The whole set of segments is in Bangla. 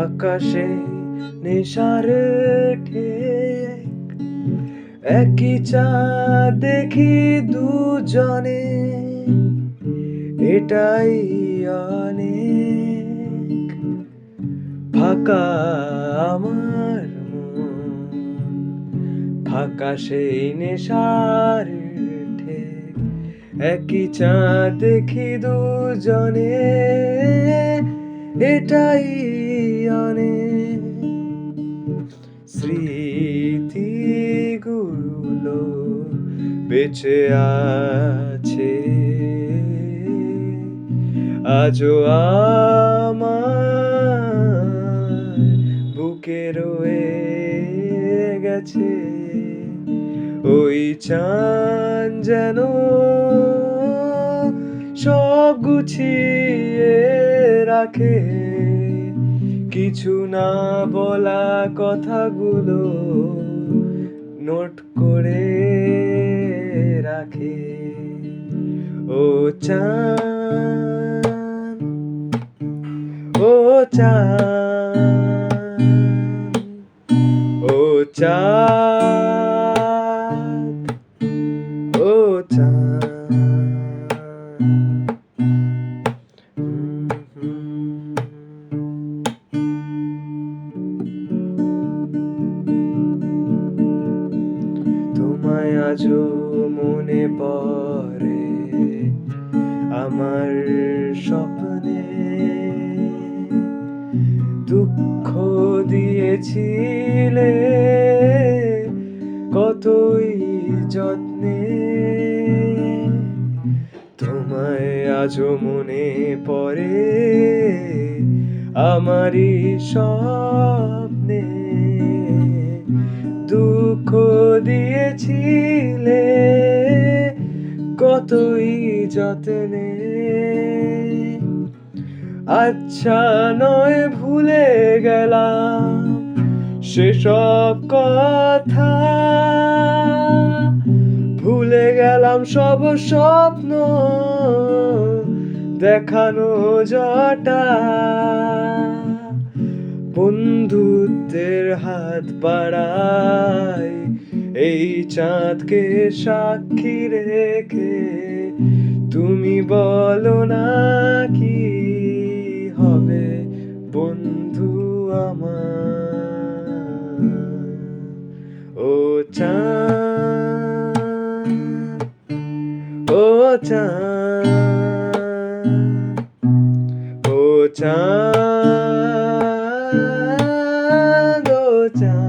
আকাশে নেশার ঠেক, একই চাঁদ দেখি দুজনে, এটাই অনেক। ফাঁকা আমার মন, ফাঁকা সেই নেশার ঠেক, একই চাঁদ দেখি দুজনে, এটাই অনেক। স্মৃতিগুলো বেঁচে আছে আজও আমার বুকে রয়ে গেছে। ওই চাঁদ যেন সব গুছিয়ে রাখে, কিছু না বলা কথাগুলো নোট করে রাখে। ও চাঁদ, ও চাঁদ, ও চাঁদ, ও চাঁদ। তোমায় আজও মনে পড়ে আমার স্বপ্নে, দুঃখ দিয়েছিলে কতই যত্নে। তোমায় আজও মনে পড়ে আমারই স্বপ্নে, দুঃখ দিয়েছিলে কতই যত্নে। আচ্ছা নয় ভুলে গেলাম সেসব কথা, ভুলে গেলাম সব স্বপ্ন দেখানো জটা। বন্ধুত্বের হাত বাড়াই এই চাঁদকে সাক্ষী রেখে, তুমি বলো না কি হবে বন্ধু আমার। ও চাঁদ, ও চাঁদ, ও চাঁদ, ও চাঁদ,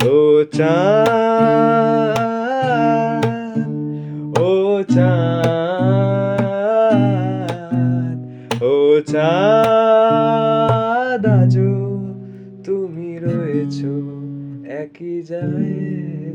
ও চাঁদ, ও চাঁদ, ও চাঁদ, আজও তুমি রয়েছো একই জায়গায়।